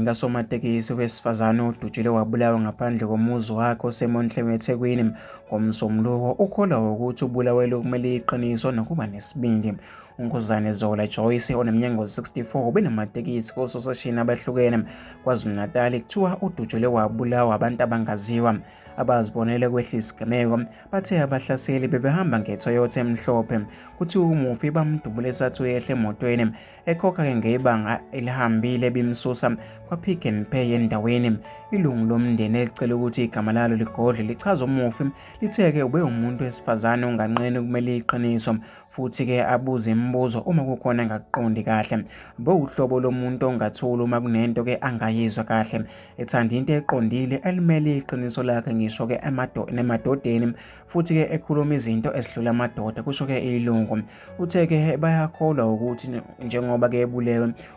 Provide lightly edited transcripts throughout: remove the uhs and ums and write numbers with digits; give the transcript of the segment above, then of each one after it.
lasomatekisi wesifazane odutshulwe wabulawa ngaphandle komuzi wakhe oseMonhlemi eThekwini ngomsombuluko ukholwa ukuthi ubulawele kumele iqiniso nokuba nesibindi. uNkosazana Zola Joyce oneminyaka ngo-64 ubenamatekisi kososeshini abahlukene KwaZulu-Natal kuthiwa udutshulwe wabulawa abantu abangaziwa. Abazibonele kwehla isigameko bathe abahlaseli bebehamba ngeToyota emhlophe kuthi umufi bamdubule esathi uyehla emotweni ekhokha ngebanga elihambile bimsusa kwa-Pick n Pay endaweni. Ilungu lomndeni elicela ukuthi igama lalo ligodle lichaza umufi lithe-ke ube umuntu wesifazane onganqeni kumele iqiniso futhi-ke abuze imibuzo uma kukhona engakuqondi kahle. Uhlobo lomuntu ongathuli uma kunento-ke angayizwa kahle, ethanda into eqondile elimele iqiniso lakhe ngisho-ke emadodeni futhi-ke ekhuluma izinto ezidlula amadoda, kusho-ke ilungu. Uthe-ke bayakholwa ukuthi njengoba-ke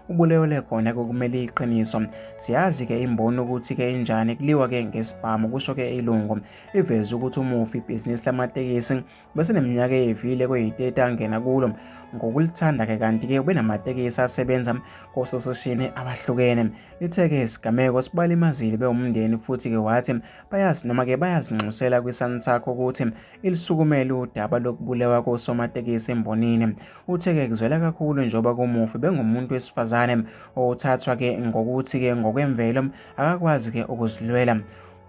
ubulewele khona kumele iqiniso. Siyazi-ke imboni ukuthi-ke injani kuliwa-ke ngesibhamu, kusho-ke ilungu. Liveze ukuthi umufi ibhizinisi lamatekisi beseneminyaka eyevile kweyi-30 angena kulo ngokulithanda-ke kanti-ke ubenamatekisi asebenza kososeshini abahlukene. Lithe-ke isigameko sibalimazile bewumndeni futhi-ke wathi bayazinxusela kwisantakho ukuthi ilisukumele udaba lokubulewa kosomatekisi embonini. Uthe-ke kuzwela kakhulu njengoba kumufi bengumuntu wesifazane othathwa-ke ngokuthi-ke ngokwemvelo akakwazi-ke ukuzilwela.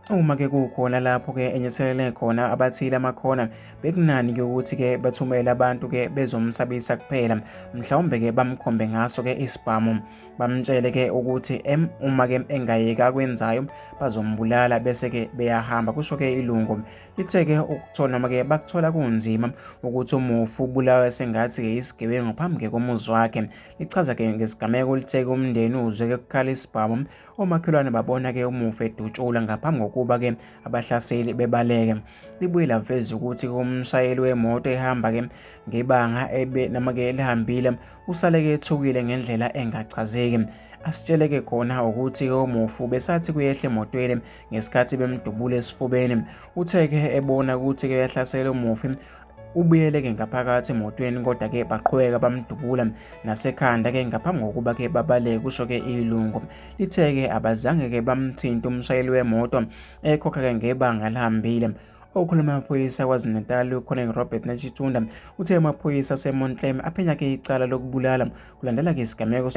Uma-ke kukhona lapho-ke enyathelele khona abathile amakhono bekunani-ke ukuthi-ke bathumele abantu-ke bezomsabisa kuphela, mhlawumbe-ke bamkhombe ngaso-ke isibhamu, bamtshele-ke ukuthi uma-ke engayeki akwenzayo bazombulala bese-ke beyahamba, kusho-ke ilungu. Lithe-ke ukuthola noma-ke bakuthola kunzima ukuthi umufi ubulawe sengathi-ke isigebengu phambi komuzi wakhe. Lichaza-ke ngesigameko lithe-ke umndeni uzwe-ke kukhala isibhamu, omakhelwane babona-ke umufi edutshulwa ngaphambi kokuba-ke abahlaseli bebaleke. Libuye laveza ukuthi umshayeli wemoto ehamba-ke ngebanga noma-ke elihambile usale-ke ethukile ngendlela engachazeki. Asitshele-ke khona ukuthi-ke umufi besathi kuyehla emotweni ngesikhathi bemdubula esifubeni. Uthe-ke ebona ukuthi-ke yahlasela umufi ubuyele-ke ngaphakathi emotweni kodwa-ke baqhubeka bamdubula nasekhanda-ke ngaphambi kokuba-ke babaleke, kusho-ke ilungu. Lithe-ke abazange-ke bamthinta umshayeli wemoto ekhokha-ke ngebanga elihambile. Okhuluma amaphoyisa KwaZulu-Natal uColonel Robert Nachitunda uthe amaphoyisa aseMonhlemi aphenya-ke icala lokubulala kulandela-ke isigameko